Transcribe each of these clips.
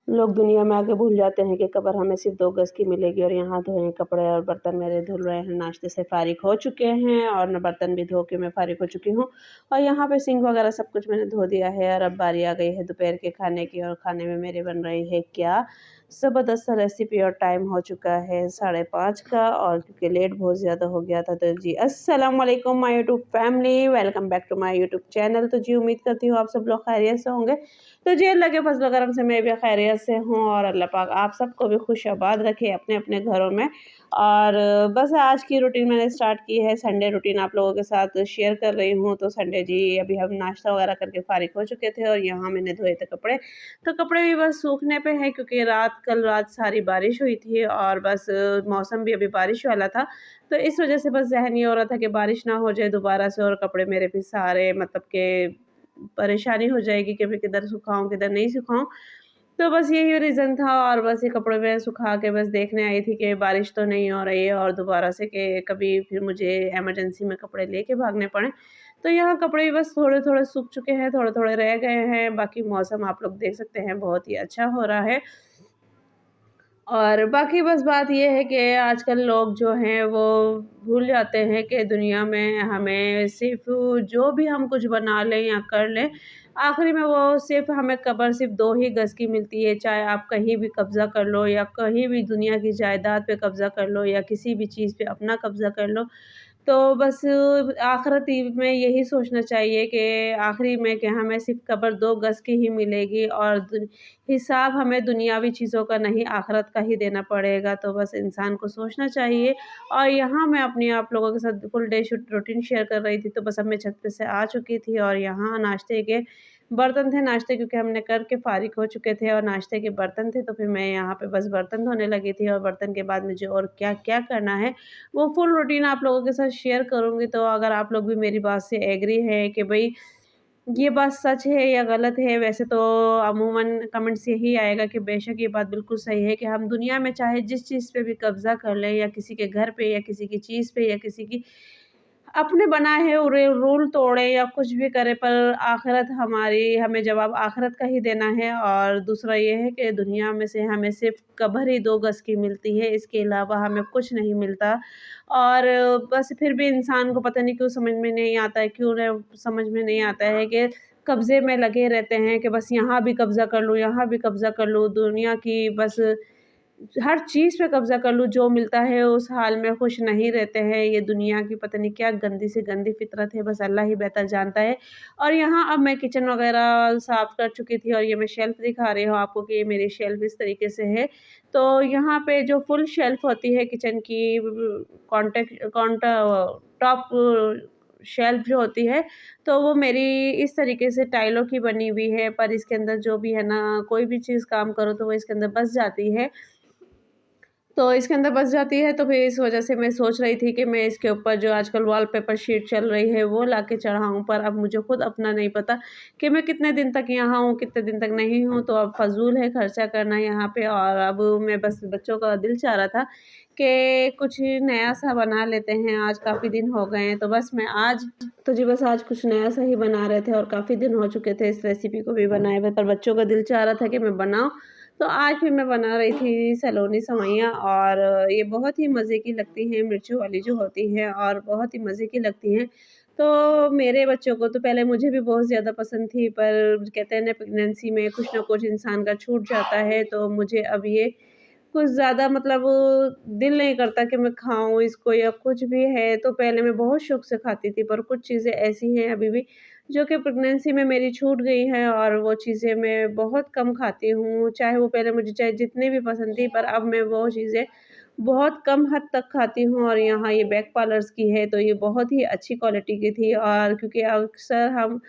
लोग दुनिया में आके भूल जाते हैं कि कब्र हमें सिर्फ़ 2 गज़ की मिलेगी और यहाँ धोए कपड़े और बर्तन मेरे धुल रहे हैं, नाश्ते से फ़ारिग हो चुके हैं और न बर्तन भी धो के मैं फ़ारिग हो चुकी हूँ और यहाँ पे सिंक वग़ैरह सब कुछ मैंने धो दिया है और अब बारी आ गई है दोपहर के खाने की और खाने में मेरे बन रही है क्या ज़बरदस्त सा रेसिपी और टाइम हो चुका है 5:30 का और क्योंकि लेट बहुत ज़्यादा हो गया था तो जी अस्सलाम वालेकुम my YouTube family welcome back to my YouTube channel. तो जी उम्मीद करती हूँ आप सब लोग खैरियत से होंगे। तो जी अल्लाह के फज़ल करम से मैं भी खैरियत से हूँ और अल्लाह पाक आप सबको भी खुश आबाद रखे अपने अपने घरों में। और बस आज की रूटीन मैंने स्टार्ट की है, संडे रूटीन आप लोगों के साथ शेयर कर रही हूँ। तो संडे जी अभी हम नाश्ता वगैरह करके फ़ारिग हो चुके थे और यहाँ मैंने धोए थे कपड़े। तो कपड़े भी बस सूखने पे हैं क्योंकि कल रात सारी बारिश हुई थी और बस मौसम भी अभी बारिश वाला था। तो इस वज़ह से बस ज़हन ये हो रहा था कि बारिश ना हो जाए दोबारा से और कपड़े मेरे भी सारे मतलब के परेशानी हो जाएगी कि मैं किधर सुखाऊँ, किधर नहीं सुखाऊँ। तो बस यही रीज़न था और बस ये कपड़े मैं सुखा के बस देखने आई थी कि बारिश तो नहीं हो रही है और दोबारा से कि कभी फिर मुझे इमरजेंसी में कपड़े लेके भागने पड़ें। तो यहाँ कपड़े भी बस थोड़े-थोड़े सूख चुके हैं, थोड़े-थोड़े रह गए हैं, बाकी मौसम आप लोग देख सकते हैं बहुत ही अच्छा हो रहा है। और बाकी बस बात ये है कि आजकल लोग जो हैं वो भूल जाते हैं कि दुनिया में हमें सिर्फ़ जो भी हम कुछ बना लें या कर लें, आखिरी में वो सिर्फ़ हमें कब्र सिर्फ़ 2 ही गज़ की मिलती है। चाहे आप कहीं भी कब्ज़ा कर लो या कहीं भी दुनिया की जायदाद पे कब्ज़ा कर लो या किसी भी चीज़ पे अपना कब्ज़ा कर लो, तो बस आखिरत में यही सोचना चाहिए कि आखिरी में कि हमें सिर्फ़ कब्र 2 गज़ की ही मिलेगी और हिसाब हमें दुनियावी चीज़ों का नहीं आखिरत का ही देना पड़ेगा। तो बस इंसान को सोचना चाहिए। और यहाँ मैं अपनी आप लोगों के साथ फुल डे रूटीन शेयर कर रही थी। तो बस अब मैं छत पे से आ चुकी थी और यहाँ नाश्ते के बर्तन थे, नाश्ते क्योंकि हमने करके फ़ारिग हो चुके थे और नाश्ते के बर्तन थे, तो फिर मैं यहाँ पे बस बर्तन धोने लगी थी और बर्तन के बाद मुझे और क्या-क्या करना है, वो फुल रूटीन आप लोगों के साथ शेयर करूँगी। तो अगर आप लोग भी मेरी बात से एग्री हैं कि भई ये बात सच है या गलत है, वैसे तो अमूमन कमेंट्स यही आएगा कि बेशक ये बात बिल्कुल सही है कि हम दुनिया में चाहे जिस चीज़ पे भी कब्ज़ा कर लें या किसी के घर पे या किसी की चीज़ पे या किसी की अपने बनाए हैं रूल तोड़े या कुछ भी करे, पर आखिरत हमारी हमें जवाब आखिरत का ही देना है। और दूसरा ये है कि दुनिया में से हमें सिर्फ़ कब्र ही 2 गज़ की मिलती है, इसके अलावा हमें कुछ नहीं मिलता। और बस फिर भी इंसान को पता नहीं क्यों समझ में नहीं आता है, क्यों न समझ में नहीं आता है कि कब्ज़े में लगे रहते हैं कि बस यहाँ भी कब्ज़ा कर लूँ, यहाँ भी कब्ज़ा कर लूँ, दुनिया की बस हर चीज़ पे कब्ज़ा कर लूँ, जो मिलता है उस हाल में खुश नहीं रहते हैं। ये दुनिया की पता नहीं क्या गंदी से गंदी फ़ितरत है, बस अल्लाह ही बेहतर जानता है। और यहाँ अब मैं किचन वग़ैरह साफ़ कर चुकी थी और ये मैं शेल्फ़ दिखा रही हूँ आपको कि ये मेरी शेल्फ़ इस तरीके से है। तो यहाँ पे जो फुल शेल्फ़ होती है किचन की कॉन्टेक्ट कॉन्टा टॉप शेल्फ़ जो होती है, तो वो मेरी इस तरीके से टाइलों की बनी हुई है, पर इसके अंदर जो भी है ना, कोई भी चीज़ काम करो तो वो इसके अंदर बस जाती है। तो इसके अंदर बस जाती है, तो फिर इस वज़ह से मैं सोच रही थी कि मैं इसके ऊपर जो आजकल वॉलपेपर शीट चल रही है वो लाके चढ़ाऊँ, पर अब मुझे खुद अपना नहीं पता कि मैं कितने दिन तक यहाँ हूँ, कितने दिन तक नहीं हूँ। तो अब फ़ज़ूल है खर्चा करना यहाँ पे और अब मैं बस बच्चों का दिल चाह रहा था कि कुछ नया-सा बना लेते हैं, आज काफ़ी दिन हो गए हैं। तो बस मैं आज तो जी बस आज कुछ नया-सा ही बना रहे थे और काफ़ी दिन हो चुके थे इस रेसिपी को भी बनाए हुए, पर बच्चों का दिल चाह रहा था कि मैं बनाऊँ। तो आज फिर मैं बना रही थी सलोनी सेवइयाँ और ये बहुत ही मज़े की लगती हैं, मिर्चों वाली जो होती हैं और बहुत ही मज़े की लगती हैं। तो मेरे बच्चों को तो पहले मुझे भी बहुत ज़्यादा पसंद थी, पर कहते हैं ना प्रेगनेंसी में कुछ न कुछ इंसान का छूट जाता है, तो मुझे अब ये कुछ ज़्यादा मतलब दिल नहीं करता कि मैं खाऊँ इसको या कुछ भी है। तो पहले मैं बहुत शौक से खाती थी, पर कुछ चीज़ें ऐसी हैं अभी भी जो कि प्रेगनेंसी में मेरी छूट गई हैं और वो चीज़ें मैं बहुत कम खाती हूँ। चाहे वो पहले मुझे चाहे जितनी भी पसंद थी, पर अब मैं वो चीज़ें बहुत कम हद तक खाती हूँ और यहाँ ये बेक पार्लर्स की है, तो ये बहुत ही अच्छी क्वालिटी की थी। और क्योंकि अक्सर हम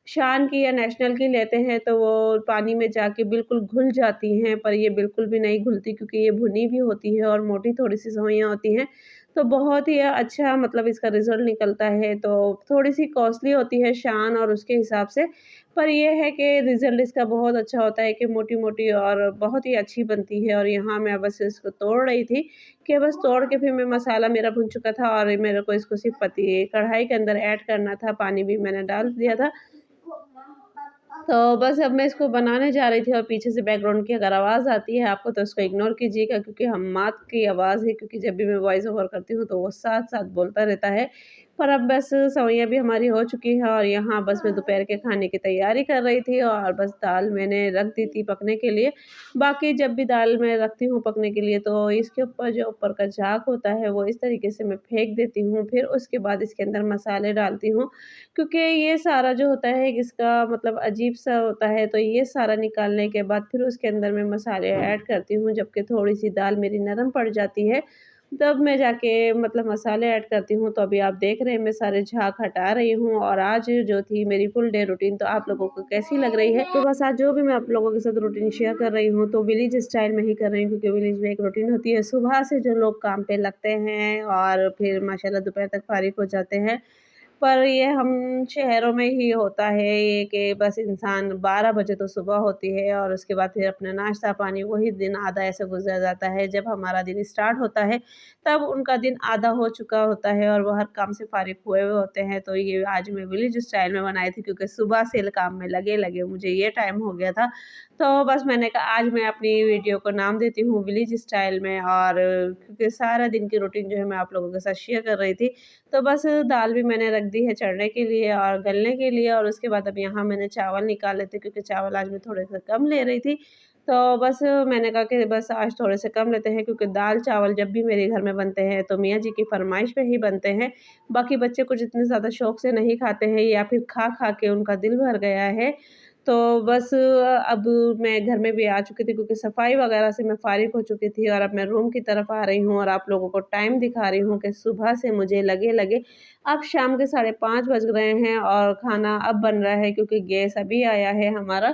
शान की या नेशनल की लेते हैं, तो वो पानी में जाके बिल्कुल घुल जाती हैं, पर ये बिल्कुल भी नहीं घुलती क्योंकि ये भुनी भी होती है और मोटी थोड़ी-सी सेवइयाँ होती हैं। तो बहुत ही अच्छा मतलब इसका रिज़ल्ट निकलता है, तो थोड़ी-सी कॉस्टली होती है शान और उसके हिसाब से, पर ये है कि रिज़ल्ट इसका बहुत अच्छा होता है कि मोटी-मोटी और बहुत ही अच्छी बनती है। और यहाँ मैं बस इसको तोड़ रही थी कि बस तोड़ के फिर मैं मसाला मेरा भुन चुका था और मेरे को इसको सिर्फ़ कढ़ाई के अंदर ऐड करना था, पानी भी मैंने डाल दिया था। तो बस अब मैं इसको बनाने जा रही थी और पीछे से बैकग्राउंड की अगर आवाज़ आती है आपको तो उसको इग्नोर कीजिएगा, क्योंकि हम्माद की आवाज़ है, क्योंकि जब भी मैं वॉइस ओवर करती हूँ तो वो साथ-साथ बोलता रहता है। पर अब बस सवैयाँ भी हमारी हो चुकी है और यहाँ बस मैं दोपहर के खाने की तैयारी कर रही थी और बस दाल मैंने रख दी थी पकने के लिए। बाकी जब भी दाल मैं रखती हूँ पकने के लिए तो इसके ऊपर जो ऊपर का झाग होता है वो इस तरीके से मैं फेंक देती हूँ। फिर उसके बाद इसके अंदर मसाले डालती हूँ, क्योंकि ये सारा जो होता है इसका मतलब अजीब-सा होता है, तो ये सारा निकालने के बाद फिर उसके अंदर मैं मसाले ऐड करती हूँ, जबकि थोड़ी-सी दाल मेरी नरम पड़ जाती है, तब मैं जाके मतलब मसाले ऐड करती हूँ। तो अभी आप देख रहे हैं मैं सारे झाग हटा रही हूँ और आज जो थी मेरी फुल डे रूटीन तो आप लोगों को कैसी लग रही है? तो बस आज जो भी मैं आप लोगों के साथ रूटीन शेयर कर रही हूँ, तो विलेज स्टाइल में ही कर रही हूँ, क्योंकि विलेज में एक रूटीन होती है, सुबह से जो लोग काम पे लगते हैं और फिर माशाल्लाह दोपहर तक फ़ारिग हो जाते हैं। पर ये हम शहरों में ही होता है ये कि बस इंसान 12 बजे तो सुबह होती है और उसके बाद फिर अपना नाश्ता पानी वही दिन आधा ऐसे गुज़र जाता है। जब हमारा दिन स्टार्ट होता है, तब उनका दिन आधा हो चुका होता है और वो हर काम से फ़ारिग हुए हुए होते हैं। तो ये आज मैं विलेज स्टाइल में बनाई थी, क्योंकि सुबह से काम में लगे-लगे मुझे ये टाइम हो गया था। तो बस मैंने कहा आज मैं अपनी वीडियो को नाम देती हूँ विलेज स्टाइल में, और क्योंकि सारा दिन की रूटीन जो है मैं आप लोगों के साथ शेयर कर रही थी। तो बस दाल भी मैंने रख दी है चढ़ने के लिए और गलने के लिए, और उसके बाद अब यहाँ मैंने चावल निकाले थे, क्योंकि चावल आज मैं थोड़े से कम ले रही थी। तो बस मैंने कहा कि बस आज थोड़े से कम लेते हैं, क्योंकि दाल-चावल जब भी मेरे घर में बनते हैं तो मियाँ जी की फ़रमाइश पे ही बनते हैं। बाकी बच्चे कुछ इतने ज़्यादा शौक से नहीं खाते हैं, या फिर खा-खा के उनका दिल भर गया है। तो बस अब मैं घर में भी आ चुकी थी, क्योंकि सफाई वगैरह से मैं फ़ारिग हो चुकी थी और अब मैं रूम की तरफ आ रही हूँ और आप लोगों को टाइम दिखा रही हूँ कि सुबह से मुझे लगे-लगे अब शाम के 5:30 बज रहे हैं और खाना अब बन रहा है, क्योंकि गैस अभी आया है हमारा।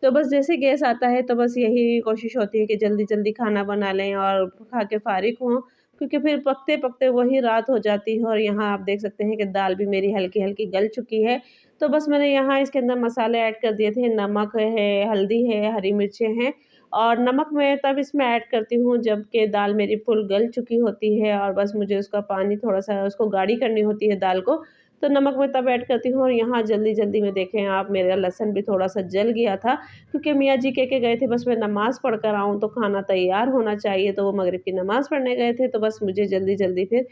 तो बस जैसे गैस आता है तो बस यही कोशिश होती है कि जल्दी-जल्दी खाना बना लें और खा के फ़ारिग हों, क्योंकि फिर पकते-पकते वही रात हो जाती है। और यहाँ आप देख सकते हैं कि दाल भी मेरी हल्की-हल्की गल चुकी है। तो बस मैंने यहाँ इसके अंदर मसाले ऐड कर दिए थे, नमक है, हल्दी है, हरी मिर्चें हैं, और नमक मैं तब इसमें ऐड करती हूँ जबकि दाल मेरी फुल गल चुकी होती है और बस मुझे उसका पानी थोड़ा-सा उसको गाढ़ी करनी होती है दाल को, तो नमक मैं तब ऐड करती हूँ। और यहाँ जल्दी-जल्दी में देखें आप मेरा लहसुन भी थोड़ा-सा जल गया था, क्योंकि मियाँ जी कह के गए थे बस मैं नमाज़ पढ़ कर आऊँ तो खाना तैयार होना चाहिए, तो वो मगरिब की नमाज़ पढ़ने गए थे, तो बस मुझे जल्दी-जल्दी फिर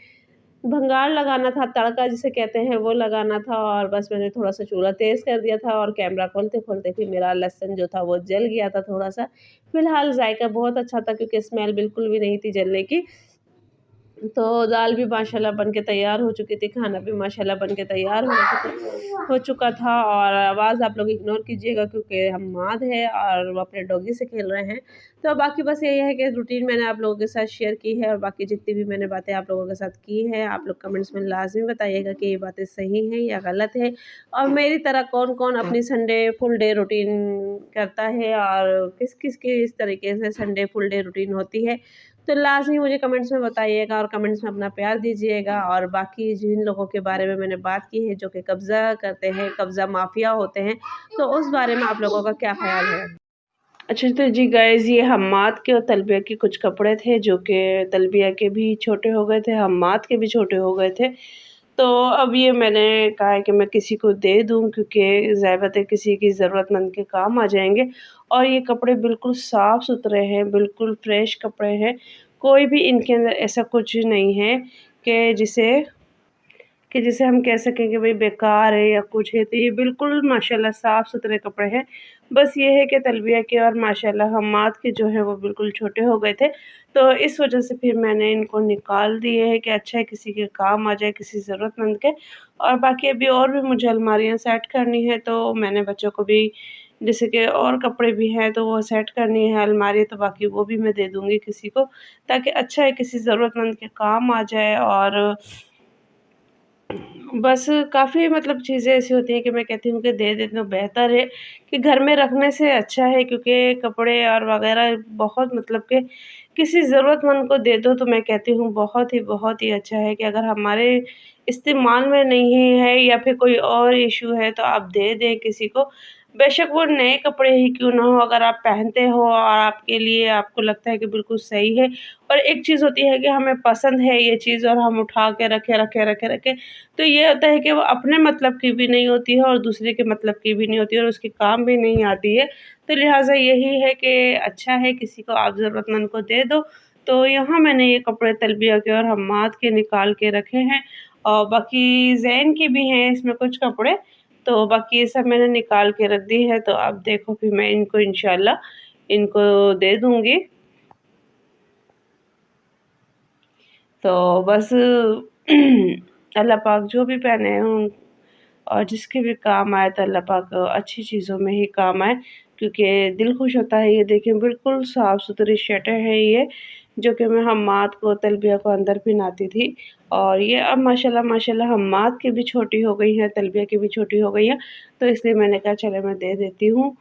भंगार लगाना था, तड़का जिसे कहते हैं वो लगाना था, और बस मैंने थोड़ा-सा चूल्हा तेज़ कर दिया था और कैमरा खोलते-खोलते फिर मेरा लहसुन जो था वो जल गया था थोड़ा-सा। फ़िलहाल ज़ायका बहुत अच्छा था, क्योंकि स्मेल बिल्कुल भी नहीं थी जलने की। तो दाल भी माशाल्लाह बन के तैयार हो चुकी थी, खाना भी माशाल्लाह बन के तैयार हो चुका था। और आवाज़ आप लोग इग्नोर कीजिएगा, क्योंकि हम्माद है और वो अपने डॉगी से खेल रहे हैं। तो बाकी बस यही है कि रूटीन मैंने आप लोगों के साथ शेयर की है, और बाकी जितनी भी मैंने बातें आप लोगों के साथ की हैं, आप लोग कमेंट्स में लाज़मी बताइएगा कि ये बातें सही हैं या गलत है, और मेरी तरह कौन-कौन अपनी संडे फुल डे रूटीन करता है और किस-किस की इस तरीके से संडे फुल डे रूटीन होती है। तो लाज़मी मुझे कमेंट्स में बताइएगा और कमेंट्स में अपना प्यार दीजिएगा। और बाकी जिन लोगों के बारे में मैंने बात की है जो कि कब्ज़ा करते हैं, कब्ज़ा माफ़िया होते हैं, तो उस बारे में आप लोगों का क्या ख़्याल है? अच्छा तो जी गाइज़, ये हम्माद के और तलबिया के कुछ कपड़े थे जो कि तलबिया के भी छोटे हो गए थे, हम्माद के भी छोटे हो गए थे। तो अब ये मैंने कहा है कि मैं किसी को दे दूँ, क्योंकि ज़ाहिर-सी-बात है किसी की ज़रूरतमंद के काम आ जाएँगे। और ये कपड़े बिल्कुल साफ़-सुथरे हैं, बिल्कुल फ्रेश कपड़े हैं। कोई भी इनके अंदर ऐसा कुछ नहीं है कि जिसे हम कह सकें कि भई बेकार है या कुछ है, तो ये बिल्कुल माशाल्लाह साफ़-सुथरे कपड़े हैं। बस ये है कि तलबिया के और माशाल्लाह हम्माद के जो है वो बिल्कुल छोटे हो गए थे, तो इस वजह से फिर मैंने इनको निकाल दिए हैं कि अच्छा है किसी के काम आ जाए, किसी ज़रूरतमंद के। और बाकी अभी और भी मुझे अलमारियाँ सेट करनी है, तो मैंने बच्चों को भी जैसे कि और कपड़े भी हैं तो वो सेट करनी है अलमारी, तो बाकी वो भी मैं दे दूँगी किसी को, ताकि अच्छा है किसी ज़रूरतमंद के काम आ जाए। और बस काफ़ी मतलब चीज़ें ऐसी होती हैं कि मैं कहती हूँ कि दे दें तो बेहतर है, कि घर में रखने से अच्छा है, क्योंकि कपड़े और वग़ैरह बहुत मतलब कि किसी ज़रूरतमंद को दे दो तो मैं कहती हूँ बहुत ही अच्छा है, कि अगर हमारे इस्तेमाल में नहीं है या फिर कोई और इश्यू है तो आप दे दें किसी को। बेशक वो नए कपड़े ही क्यों ना हो, अगर आप पहनते हो और आपके लिए आपको लगता है कि बिल्कुल सही है, और एक चीज़ होती है कि हमें पसंद है ये चीज़ और हम उठा के रखे, तो ये होता है कि वो अपने मतलब की भी नहीं होती है और दूसरे के मतलब की भी नहीं होती है और उसके काम भी नहीं आती है। तो लिहाज़ा यही है कि अच्छा है किसी को आप ज़रूरतमंद को दे दो। तो यहाँ मैंने ये कपड़े तलबिया के और हम्माद के निकाल के रखे हैं, और बाकी ज़ैन के भी हैं इसमें कुछ कपड़े, तो बाकी ये सब मैंने निकाल के रख दी है। तो अब देखो फिर मैं इनको इंशाल्लाह इनको दे दूँगी। तो बस अल्लाह पाक जो भी पहने हों और जिसके भी काम आए तो अल्लाह पाक अच्छी चीज़ों में ही काम आए, क्योंकि दिल खुश होता है। ये देखिए बिल्कुल साफ़-सुथरी शर्टें हैं ये, जो कि मैं हम्माद को तलबिया को अंदर पहनाती थी, और ये अब माशाल्लाह हम्माद की भी छोटी हो गई हैं, तलबिया की भी छोटी हो गई हैं, तो इसलिए मैंने कहा चलो मैं दे देती हूँ।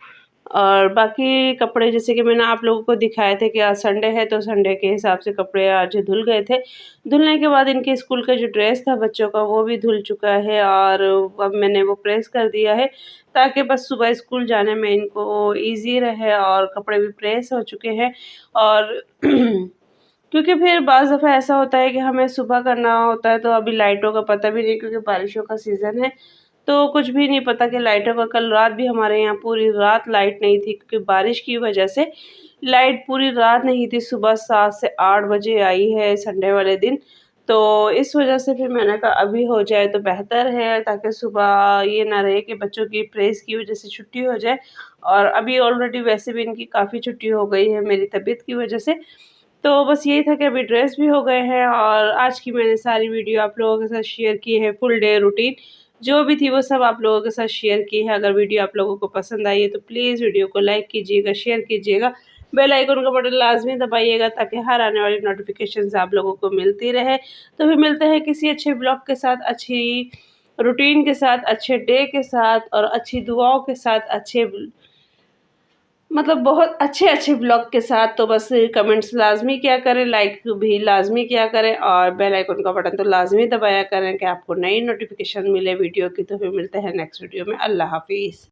और बाकी कपड़े जैसे कि मैंने आप लोगों को दिखाए थे कि आज संडे है, तो संडे के हिसाब से कपड़े आज धुल गए थे। धुलने के बाद इनके स्कूल का जो ड्रेस था बच्चों का वो भी धुल चुका है, और अब मैंने वो प्रेस कर दिया है, ताकि बस सुबह स्कूल जाने में इनको ईज़ी रहे, और कपड़े भी प्रेस हो चुके हैं। और क्योंकि फिर बाज़ दफ़ा ऐसा होता है कि हमें सुबह करना होता है, तो अभी लाइटों का पता भी नहीं, क्योंकि बारिशों का सीज़न है, तो कुछ भी नहीं पता कि लाइटों का। कल रात भी हमारे यहाँ पूरी रात लाइट नहीं थी, क्योंकि बारिश की वजह से लाइट पूरी रात नहीं थी, सुबह 7 से 8 बजे आई है संडे वाले दिन। तो इस वजह से फिर मैंने कहा अभी हो जाए तो बेहतर है, ताकि सुबह ये ना रहे कि बच्चों की प्रेस की वजह से छुट्टी हो जाए, और अभी ऑलरेडी वैसे भी इनकी काफ़ी छुट्टी हो गई है मेरी तबीयत की वजह से। तो बस यही था कि अभी ड्रेस भी हो गए हैं, और आज की मैंने सारी वीडियो आप लोगों के साथ शेयर की है, फुल डे रूटीन जो भी थी वो सब आप लोगों के साथ शेयर की है। अगर वीडियो आप लोगों को पसंद आई है तो प्लीज़ वीडियो को लाइक कीजिएगा, शेयर कीजिएगा, बेल आइकन का बटन लाज़मी दबाइएगा, ताकि हर आने वाली नोटिफ़िकेशंस आप लोगों को मिलती रहे। तो फिर मिलते हैं किसी अच्छे ब्लॉग के साथ, अच्छी रूटीन के साथ, अच्छे डे के साथ, और अच्छी दुआओं के साथ, अच्छे मतलब बहुत अच्छे-अच्छे ब्लॉग के साथ। तो बस कमेंट्स लाज़मी किया करें, लाइक भी लाज़मी किया करें, और बेल आइकन का बटन तो लाज़मी दबाया करें कि आपको नई नोटिफ़िकेशन मिले वीडियो की। तो फिर मिलते हैं नेक्स्ट वीडियो में। अल्लाह हाफ़िज़।